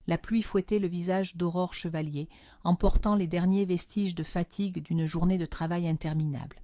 La pluie fouettait le visage d'Aurore Chevalier, emportant les derniers vestiges de fatigue d'une journée de travail interminable.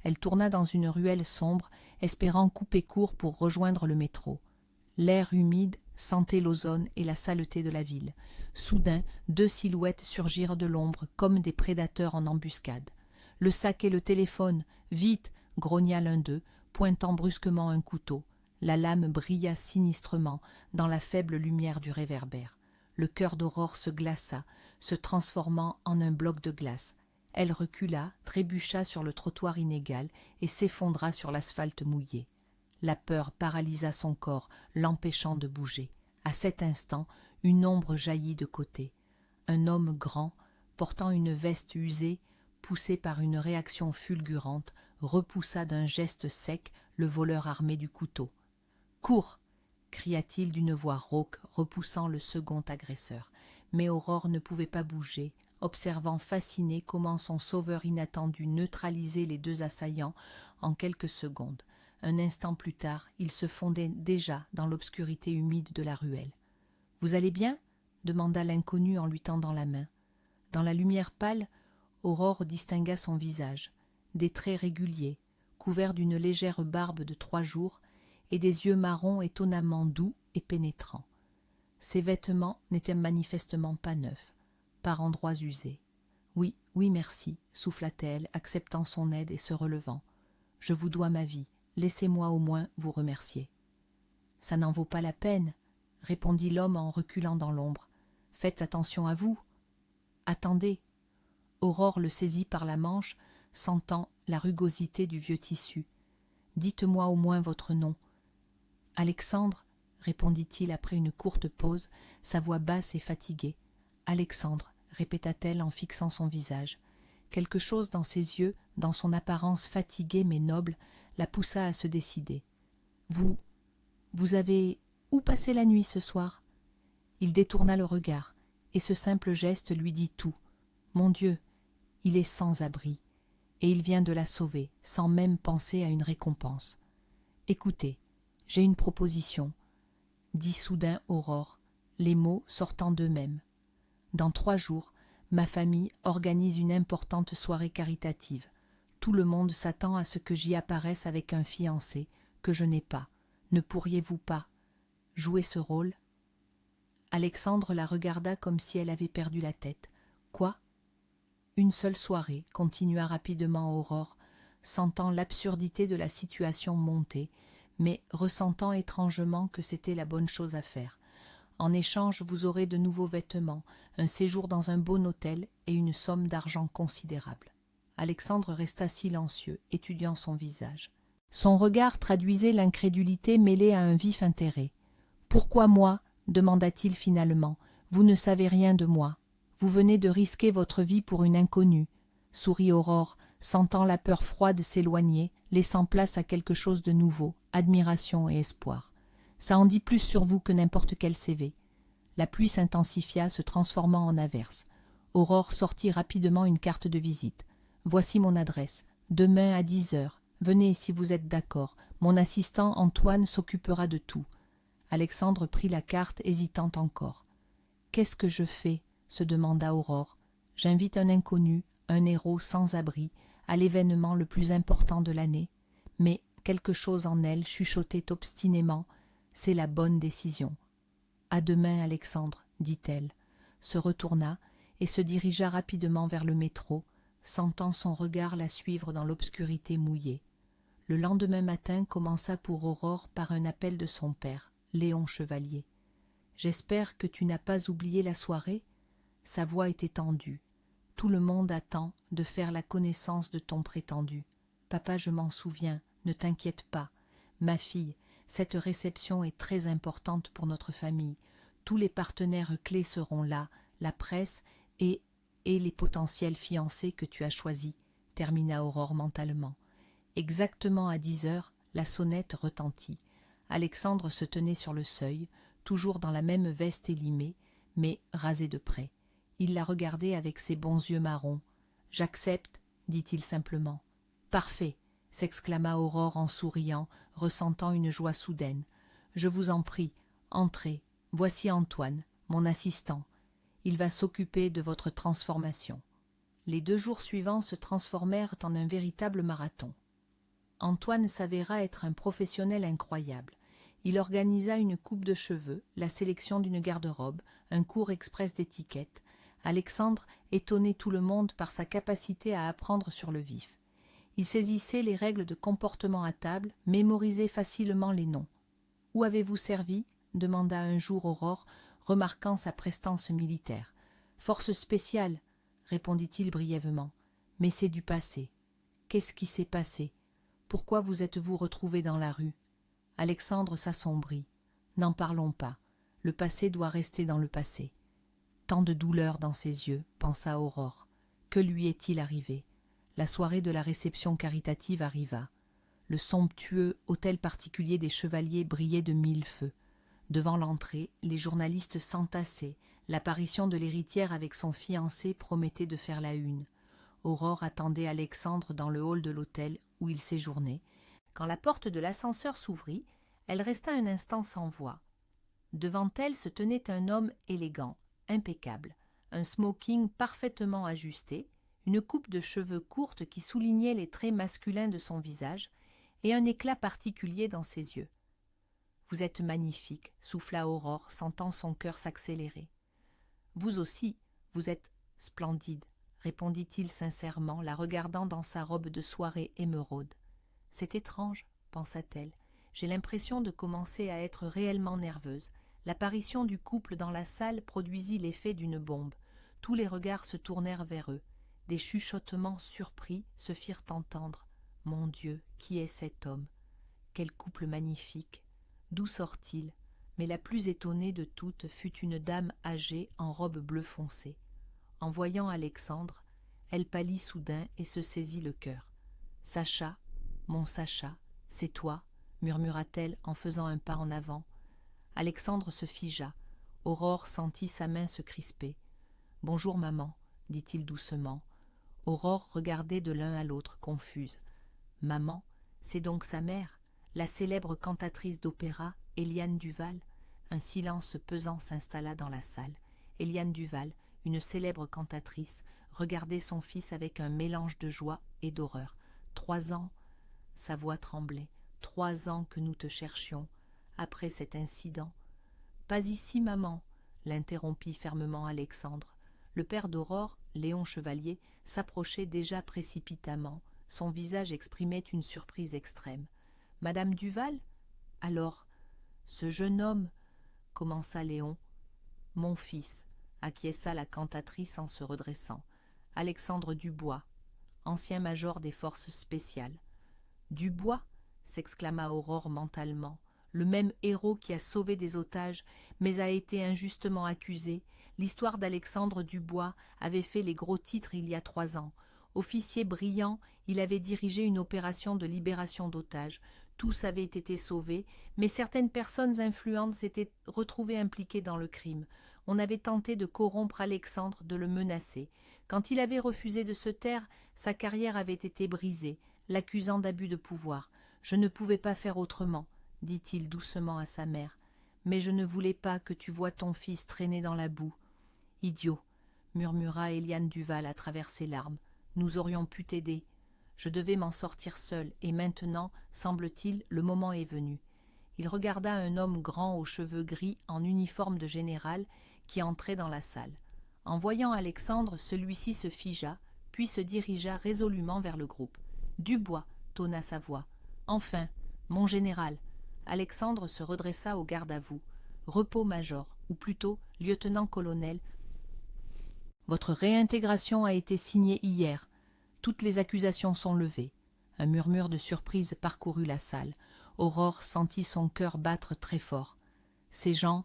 Elle tourna dans une ruelle sombre, espérant couper court pour rejoindre le métro. L'air humide sentait l'ozone et la saleté de la ville. Soudain, deux silhouettes surgirent de l'ombre comme des prédateurs en embuscade. « Le sac et le téléphone, vite !» grogna l'un d'eux, pointant brusquement un couteau. La lame brilla sinistrement dans la faible lumière du réverbère. Le cœur d'Aurore se glaça, se transformant en un bloc de glace. Elle recula, trébucha sur le trottoir inégal et s'effondra sur l'asphalte mouillé. La peur paralysa son corps, l'empêchant de bouger. À cet instant, une ombre jaillit de côté. Un homme grand, portant une veste usée, poussé par une réaction fulgurante, repoussa d'un geste sec le voleur armé du couteau. « Cours !» cria-t-il d'une voix rauque, repoussant le second agresseur. Mais Aurore ne pouvait pas bouger, observant fascinée comment son sauveur inattendu neutralisait les deux assaillants en quelques secondes. Un instant plus tard, il se fondait déjà dans l'obscurité humide de la ruelle. « Vous allez bien ?» demanda l'inconnu en lui tendant la main. Dans la lumière pâle, Aurore distingua son visage, des traits réguliers, couverts d'une légère barbe de 3 jours, et des yeux marrons étonnamment doux et pénétrants. Ses vêtements n'étaient manifestement pas neufs, par endroits usés. « Oui, oui, merci, » souffla-t-elle, acceptant son aide et se relevant. « Je vous dois ma vie, laissez-moi au moins vous remercier. »« Ça n'en vaut pas la peine, » répondit l'homme en reculant dans l'ombre. « Faites attention à vous. »« Attendez. » Aurore le saisit par la manche, sentant la rugosité du vieux tissu. « Dites-moi au moins votre nom. »« Alexandre, » répondit-il après une courte pause, sa voix basse et fatiguée. « Alexandre, » répéta-t-elle en fixant son visage. Quelque chose dans ses yeux, dans son apparence fatiguée mais noble, la poussa à se décider. « Vous avez où passé la nuit ce soir ?» Il détourna le regard, et ce simple geste lui dit tout. « Mon Dieu, il est sans abri, et il vient de la sauver, sans même penser à une récompense. Écoutez, j'ai une proposition, » dit soudain Aurore, les mots sortant d'eux-mêmes. « Dans 3 jours, ma famille organise une importante soirée caritative. Tout le monde s'attend à ce que j'y apparaisse avec un fiancé que je n'ai pas. Ne pourriez-vous pas jouer ce rôle ?» Alexandre la regarda comme si elle avait perdu la tête. « Quoi ?» « Une seule soirée, » continua rapidement Aurore, sentant l'absurdité de la situation monter, mais ressentant étrangement que c'était la bonne chose à faire. En échange, vous aurez de nouveaux vêtements, un séjour dans un bon hôtel et une somme d'argent considérable. Alexandre resta silencieux, étudiant son visage. Son regard traduisait l'incrédulité mêlée à un vif intérêt. « Pourquoi moi ?» demanda-t-il finalement. « Vous ne savez rien de moi. Vous venez de risquer votre vie pour une inconnue. » sourit Aurore, sentant la peur froide s'éloigner, laissant place à quelque chose de nouveau, admiration et espoir. « Ça en dit plus sur vous que n'importe quel CV. » La pluie s'intensifia, se transformant en averse. Aurore sortit rapidement une carte de visite. « Voici mon adresse. Demain à 10 heures. Venez si vous êtes d'accord. Mon assistant Antoine s'occupera de tout. » Alexandre prit la carte, hésitant encore. « Qu'est-ce que je fais ?» se demanda Aurore. « J'invite un inconnu, un héros sans abri, à l'événement le plus important de l'année. Mais quelque chose en elle chuchotait obstinément. C'est la bonne décision. »« À demain, Alexandre, » dit-elle, se retourna et se dirigea rapidement vers le métro, sentant son regard la suivre dans l'obscurité mouillée. Le lendemain matin commença pour Aurore par un appel de son père, Léon Chevalier. « J'espère que tu n'as pas oublié la soirée ?» Sa voix était tendue. « Tout le monde attend de faire la connaissance de ton prétendu. Papa, je m'en souviens, ne t'inquiète pas. Ma fille, cette réception est très importante pour notre famille. Tous les partenaires clés seront là, la presse et les potentiels fiancés que tu as choisis, » termina Aurore mentalement. Exactement à 10 heures, la sonnette retentit. Alexandre se tenait sur le seuil, toujours dans la même veste élimée, mais rasée de près. Il la regardait avec ses bons yeux marrons. « J'accepte, » dit-il simplement. « Parfait, » s'exclama Aurore en souriant, ressentant une joie soudaine. « Je vous en prie, entrez. Voici Antoine, mon assistant. Il va s'occuper de votre transformation. » Les 2 jours suivants se transformèrent en un véritable marathon. Antoine s'avéra être un professionnel incroyable. Il organisa une coupe de cheveux, la sélection d'une garde-robe, un cours express d'étiquette. Alexandre étonnait tout le monde par sa capacité à apprendre sur le vif. Il saisissait les règles de comportement à table, mémorisait facilement les noms. « Où avez-vous servi ?» demanda un jour Aurore, remarquant sa prestance militaire. « Force spéciale » répondit-il brièvement. « Mais c'est du passé. » « Qu'est-ce qui s'est passé ? Pourquoi vous êtes-vous retrouvé dans la rue ?» Alexandre s'assombrit. « N'en parlons pas. Le passé doit rester dans le passé. » Tant de douleur dans ses yeux, pensa Aurore. Que lui est-il arrivé ? La soirée de la réception caritative arriva. Le somptueux hôtel particulier des Chevaliers brillait de 1000 feux. Devant l'entrée, les journalistes s'entassaient. L'apparition de l'héritière avec son fiancé promettait de faire la une. Aurore attendait Alexandre dans le hall de l'hôtel où il séjournait. Quand la porte de l'ascenseur s'ouvrit, elle resta un instant sans voix. Devant elle se tenait un homme élégant, impeccable, un smoking parfaitement ajusté, une coupe de cheveux courte qui soulignait les traits masculins de son visage et un éclat particulier dans ses yeux. « Vous êtes magnifique » souffla Aurore, sentant son cœur s'accélérer. « Vous aussi, vous êtes splendide » répondit-il sincèrement, la regardant dans sa robe de soirée émeraude. « C'est étrange, » pensa-t-elle. « J'ai l'impression de commencer à être réellement nerveuse. » L'apparition du couple dans la salle produisit l'effet d'une bombe. Tous les regards se tournèrent vers eux. Des chuchotements surpris se firent entendre. « Mon Dieu, qui est cet homme ? Quel couple magnifique ! D'où sort-il ?» Mais la plus étonnée de toutes fut une dame âgée en robe bleu foncé. En voyant Alexandre, elle pâlit soudain et se saisit le cœur. « Sacha, mon Sacha, c'est toi » murmura-t-elle en faisant un pas en avant. Alexandre se figea. Aurore sentit sa main se crisper. « Bonjour maman » dit-il doucement. Aurore regardait de l'un à l'autre, confuse. « Maman, c'est donc sa mère, la célèbre cantatrice d'opéra, Éliane Duval ?» Un silence pesant s'installa dans la salle. Éliane Duval, une célèbre cantatrice, regardait son fils avec un mélange de joie et d'horreur. « 3 ans » sa voix tremblait. « 3 ans que nous te cherchions. Après cet incident. »« Pas ici, maman » l'interrompit fermement Alexandre. Le père d'Aurore, Léon Chevalier, s'approchait déjà précipitamment. Son visage exprimait une surprise extrême. « Madame Duval ? Alors, ce jeune homme » commença Léon. « Mon fils » acquiesça la cantatrice en se redressant. « Alexandre Dubois, ancien major des forces spéciales. »« Dubois » s'exclama Aurore mentalement. « Le même héros qui a sauvé des otages, mais a été injustement accusé. L'histoire d'Alexandre Dubois avait fait les gros titres il y a 3 ans. Officier brillant, il avait dirigé une opération de libération d'otages. Tous avaient été sauvés, mais certaines personnes influentes s'étaient retrouvées impliquées dans le crime. On avait tenté de corrompre Alexandre, de le menacer. Quand il avait refusé de se taire, sa carrière avait été brisée, l'accusant d'abus de pouvoir. Je ne pouvais pas faire autrement, dit-il doucement à sa mère. Mais je ne voulais pas que tu voies ton fils traîner dans la boue. Idiot, murmura Éliane Duval à travers ses larmes. Nous aurions pu t'aider. Je devais m'en sortir seul, et maintenant, semble-t-il, le moment est venu. Il regarda un homme grand aux cheveux gris en uniforme de général qui entrait dans la salle. En voyant Alexandre, celui-ci se figea, puis se dirigea résolument vers le groupe. « Dubois » tonna sa voix. « Enfin, mon général !» Alexandre se redressa au garde-à-vous. « Repos, major, ou plutôt lieutenant-colonel. Votre réintégration a été signée hier. Toutes les accusations sont levées. » Un murmure de surprise parcourut la salle. Aurore sentit son cœur battre très fort. « Ces gens,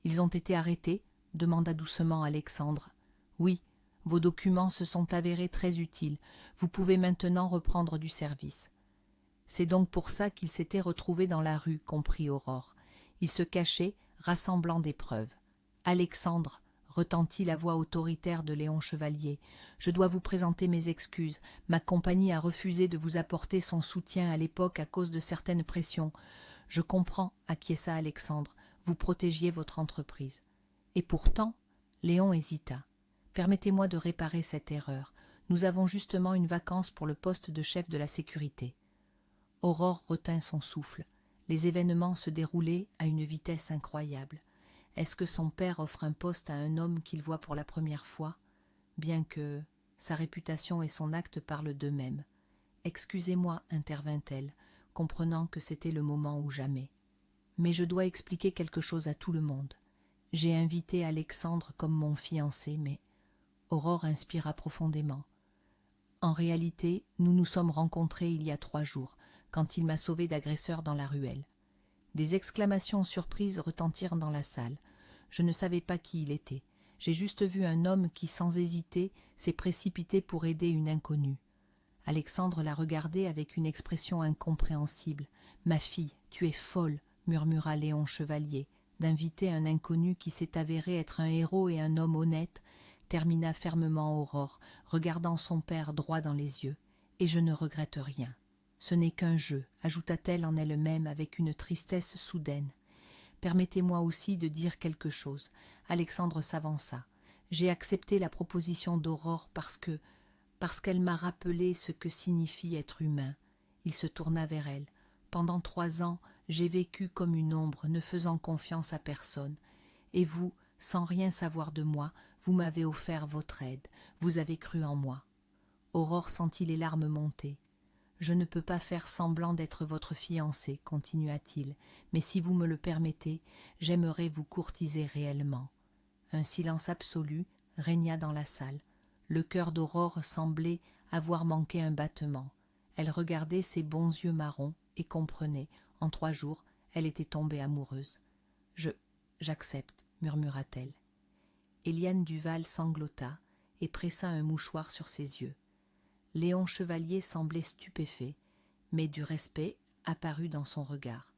ils ont été arrêtés ?» demanda doucement Alexandre. « Oui, vos documents se sont avérés très utiles. Vous pouvez maintenant reprendre du service. » C'est donc pour ça qu'il s'était retrouvé dans la rue, comprit Aurore. Il se cachait, rassemblant des preuves. « Alexandre !» retentit la voix autoritaire de Léon Chevalier. « Je dois vous présenter mes excuses. Ma compagnie a refusé de vous apporter son soutien à l'époque à cause de certaines pressions. Je comprends, acquiesça Alexandre. Vous protégiez votre entreprise. » Et pourtant, Léon hésita. Permettez-moi de réparer cette erreur. Nous avons justement une vacance pour le poste de chef de la sécurité. Aurore retint son souffle. Les événements se déroulaient à une vitesse incroyable. Est-ce que son père offre un poste à un homme qu'il voit pour la première fois, bien que sa réputation et son acte parlent d'eux-mêmes? Excusez-moi, intervint-elle, comprenant que c'était le moment ou jamais. Mais je dois expliquer quelque chose à tout le monde. J'ai invité Alexandre comme mon fiancé, mais... Aurore inspira profondément. En réalité, nous nous sommes rencontrés il y a 3 jours, quand il m'a sauvée d'agresseurs dans la ruelle. Des exclamations surprises retentirent dans la salle. Je ne savais pas qui il était. J'ai juste vu un homme qui, sans hésiter, s'est précipité pour aider une inconnue. Alexandre la regardait avec une expression incompréhensible. « Ma fille, tu es folle !» murmura Léon Chevalier. D'inviter un inconnu qui s'est avéré être un héros et un homme honnête, termina fermement Aurore, regardant son père droit dans les yeux. « Et je ne regrette rien. Ce n'est qu'un jeu, ajouta-t-elle en elle-même avec une tristesse soudaine. Permettez-moi aussi de dire quelque chose. Alexandre s'avança. J'ai accepté la proposition d'Aurore parce qu'elle m'a rappelé ce que signifie être humain. Il se tourna vers elle. Pendant 3 ans, j'ai vécu comme une ombre, ne faisant confiance à personne. Et vous, sans rien savoir de moi, vous m'avez offert votre aide. Vous avez cru en moi. Aurore sentit les larmes monter. Je ne peux pas faire semblant d'être votre fiancé, continua-t-il, mais si vous me le permettez, j'aimerais vous courtiser réellement. Un silence absolu régna dans la salle. Le cœur d'Aurore semblait avoir manqué un battement. Elle regardait ses bons yeux marrons et comprenait. En 3 jours, elle était tombée amoureuse. J'accepte, murmura-t-elle. Éliane Duval sanglota et pressa un mouchoir sur ses yeux. Léon Chevalier semblait stupéfait, mais du respect apparut dans son regard.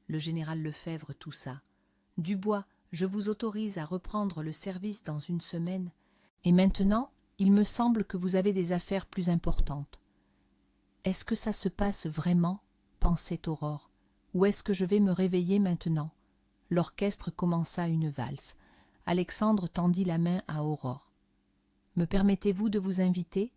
Le général Lefebvre toussa. « Dubois, je vous autorise à reprendre le service dans 1 semaine. Et maintenant, il me semble que vous avez des affaires plus importantes. » « Est-ce que ça se passe vraiment ?» pensait Aurore. « Ou est-ce que je vais me réveiller maintenant ?» L'orchestre commença une valse. Alexandre tendit la main à Aurore. « Me permettez-vous de vous inviter ?»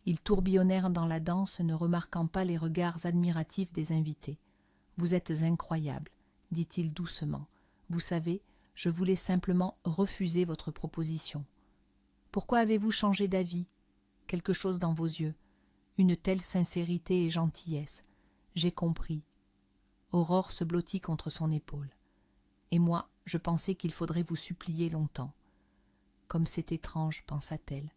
Ils tourbillonnèrent dans la danse, ne remarquant pas les regards admiratifs des invités. « Vous êtes incroyable, » dit-il doucement. « Vous savez, je voulais simplement refuser votre proposition. » « Pourquoi avez-vous changé d'avis ? Quelque chose dans vos yeux. Une telle sincérité et gentillesse. J'ai compris. » Aurore se blottit contre son épaule. « Et moi, je pensais qu'il faudrait vous supplier longtemps. » Comme c'est étrange, pensa-t-elle.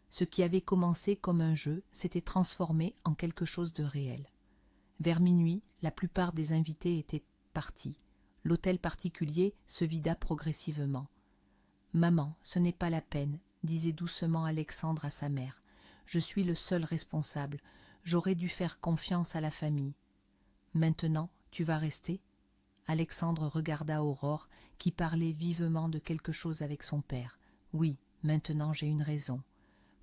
Ce qui avait commencé comme un jeu s'était transformé en quelque chose de réel. Vers minuit, la plupart des invités étaient partis. L'hôtel particulier se vida progressivement. « Maman, ce n'est pas la peine, » disait doucement Alexandre à sa mère. « Je suis le seul responsable. J'aurais dû faire confiance à la famille. »« Maintenant, tu vas rester ?» Alexandre regarda Aurore, qui parlait vivement de quelque chose avec son père. « Oui, maintenant j'ai une raison. »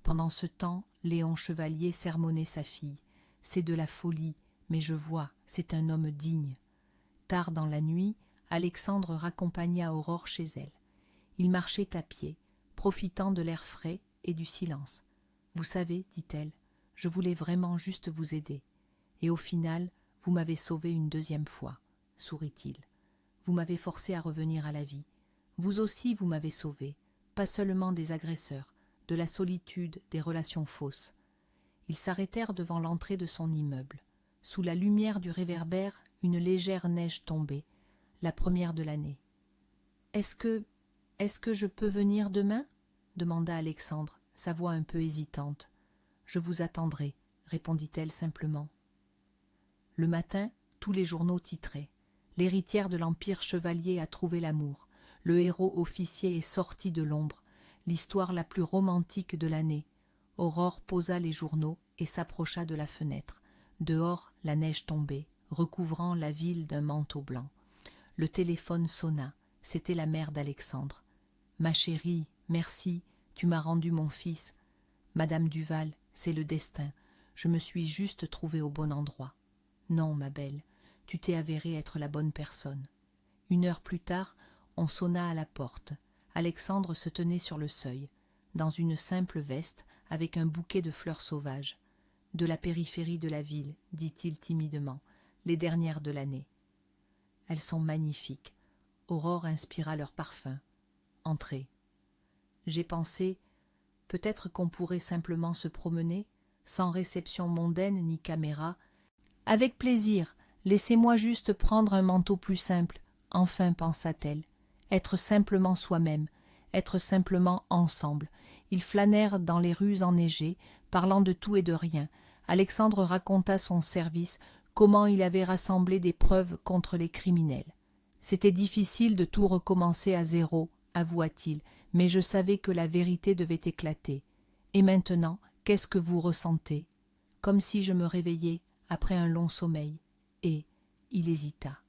Pendant ce temps, Léon Chevalier sermonnait sa fille. « C'est de la folie, mais je vois, c'est un homme digne. » Tard dans la nuit, Alexandre raccompagna Aurore chez elle. Ils marchaient à pied, profitant de l'air frais et du silence. « Vous savez, dit-elle, je voulais vraiment juste vous aider. Et au final, vous m'avez sauvé une 2e fois, sourit-il. Vous m'avez forcé à revenir à la vie. Vous aussi, vous m'avez sauvé, pas seulement des agresseurs, de la solitude, des relations fausses. » Ils s'arrêtèrent devant l'entrée de son immeuble. Sous la lumière du réverbère, une légère neige tombait, la première de l'année. « Est-ce que je peux venir demain ?» demanda Alexandre, sa voix un peu hésitante. « Je vous attendrai, » répondit-elle simplement. Le matin, tous les journaux titraient. L'héritière de l'Empire chevalier a trouvé l'amour. Le héros officier est sorti de l'ombre. L'histoire la plus romantique de l'année. Aurore posa les journaux et s'approcha de la fenêtre. Dehors, la neige tombait, recouvrant la ville d'un manteau blanc. Le téléphone sonna. C'était la mère d'Alexandre. « Ma chérie, merci, tu m'as rendu mon fils. Madame Duval, c'est le destin. Je me suis juste trouvée au bon endroit. Non, ma belle, tu t'es avérée être la bonne personne. » 1 heure plus tard, on sonna à la porte. Alexandre se tenait sur le seuil, dans une simple veste, avec un bouquet de fleurs sauvages. « De la périphérie de la ville, dit-il timidement, les dernières de l'année. Elles sont magnifiques. Aurore inspira leur parfum. Entrez. J'ai pensé, peut-être qu'on pourrait simplement se promener, sans réception mondaine ni caméra. Avec plaisir, laissez-moi juste prendre un manteau plus simple, enfin pensa-t-elle. Être simplement soi-même, être simplement ensemble. Ils flânèrent dans les rues enneigées, parlant de tout et de rien. Alexandre raconta son service, comment il avait rassemblé des preuves contre les criminels. C'était difficile de tout recommencer à zéro, avoua-t-il, mais je savais que la vérité devait éclater. Et maintenant, qu'est-ce que vous ressentez? Comme si je me réveillais après un long sommeil. Et il hésita.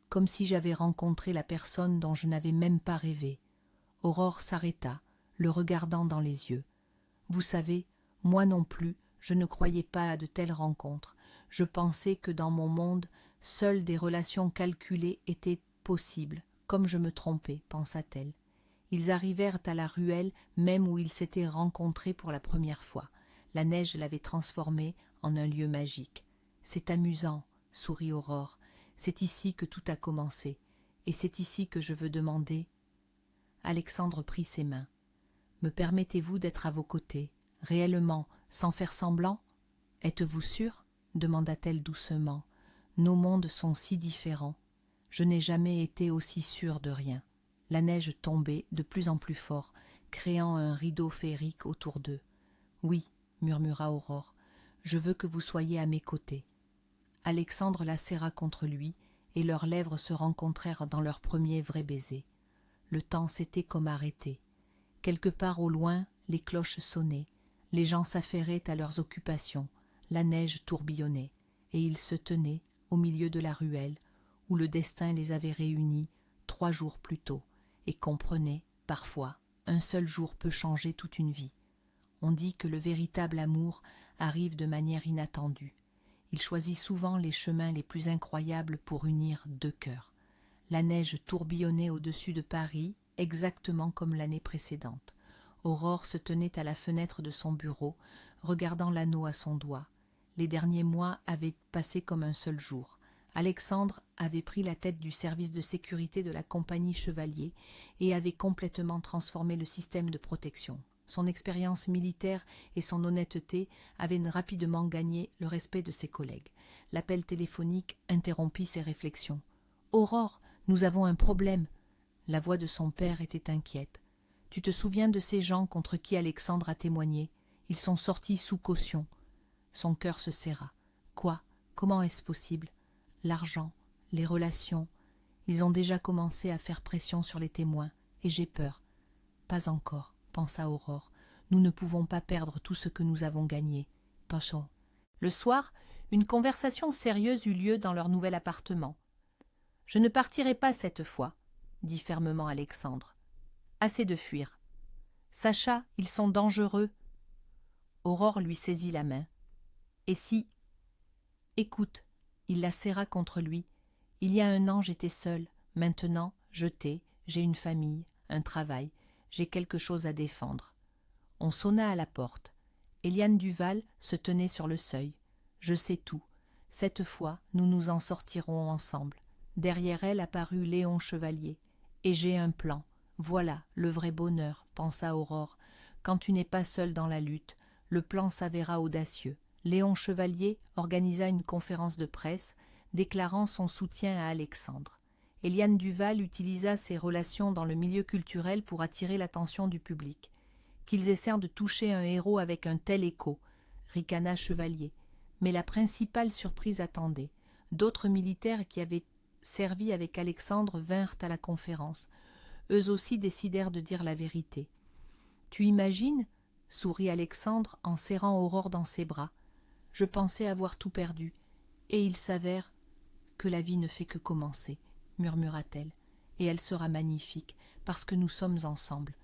Comme si j'avais rencontré la personne dont je n'avais même pas rêvé. Aurore s'arrêta, le regardant dans les yeux. Vous savez, moi non plus, je ne croyais pas à de telles rencontres. Je pensais que dans mon monde, seules des relations calculées étaient possibles, comme je me trompais, pensa-t-elle. Ils arrivèrent à la ruelle même où ils s'étaient rencontrés pour la première fois. La neige l'avait transformé en un lieu magique. C'est amusant, sourit Aurore. C'est ici que tout a commencé, et c'est ici que je veux demander. Alexandre prit ses mains. Me permettez-vous d'être à vos côtés, réellement, sans faire semblant? Êtes-vous sûr? Demanda-t-elle doucement. Nos mondes sont si différents. Je n'ai jamais été aussi sûre de rien. La neige tombait de plus en plus fort, créant un rideau féerique autour d'eux. Oui, murmura Aurore, je veux que vous soyez à mes côtés. Alexandre la serra contre lui, et leurs lèvres se rencontrèrent dans leur premier vrai baiser. Le temps s'était comme arrêté. Quelque part au loin, les cloches sonnaient, les gens s'affairaient à leurs occupations, la neige tourbillonnait, et ils se tenaient au milieu de la ruelle, où le destin les avait réunis 3 jours plus tôt, et comprenaient, parfois, un seul jour peut changer toute une vie. On dit que le véritable amour arrive de manière inattendue. Il choisit souvent les chemins les plus incroyables pour unir 2 cœurs. La neige tourbillonnait au-dessus de Paris, exactement comme l'année précédente. Aurore se tenait à la fenêtre de son bureau, regardant l'anneau à son doigt. Les derniers mois avaient passé comme un seul jour. Alexandre avait pris la tête du service de sécurité de la compagnie Chevalier et avait complètement transformé le système de protection. Son expérience militaire et son honnêteté avaient rapidement gagné le respect de ses collègues. L'appel téléphonique interrompit ses réflexions. « Aurore, nous avons un problème !» La voix de son père était inquiète. « Tu te souviens de ces gens contre qui Alexandre a témoigné? Ils sont sortis sous caution. » Son cœur se serra. « Quoi? Comment est-ce possible? L'argent, les relations. Ils ont déjà commencé à faire pression sur les témoins, et j'ai peur. »« Pas encore, » pensa Aurore. « Nous ne pouvons pas perdre tout ce que nous avons gagné. Passons. » Le soir, une conversation sérieuse eut lieu dans leur nouvel appartement. « Je ne partirai pas cette fois, » dit fermement Alexandre. « Assez de fuir. Sacha, ils sont dangereux. » Aurore lui saisit la main. « Et si... » « Écoute, » il la serra contre lui. « Il y a 1 an, j'étais seule. Maintenant, je t'ai, j'ai une famille, un travail, j'ai quelque chose à défendre. » On sonna à la porte. Éliane Duval se tenait sur le seuil. « Je sais tout. Cette fois, nous nous en sortirons ensemble. » Derrière elle apparut Léon Chevalier. « Et j'ai un plan. Voilà le vrai bonheur, » pensa Aurore. « Quand tu n'es pas seule dans la lutte, le plan s'avéra audacieux. » Léon Chevalier organisa une conférence de presse, déclarant son soutien à Alexandre. Éliane Duval utilisa ses relations dans le milieu culturel pour attirer l'attention du public. Qu'ils essayent de toucher un héros avec un tel écho, ricana Chevalier. Mais la principale surprise attendait. D'autres militaires qui avaient servi avec Alexandre vinrent à la conférence. Eux aussi décidèrent de dire la vérité. « Tu imagines ?» sourit Alexandre en serrant Aurore dans ses bras. « Je pensais avoir tout perdu, et il s'avère que la vie ne fait que commencer, » murmura-t-elle, « et elle sera magnifique, parce que nous sommes ensemble.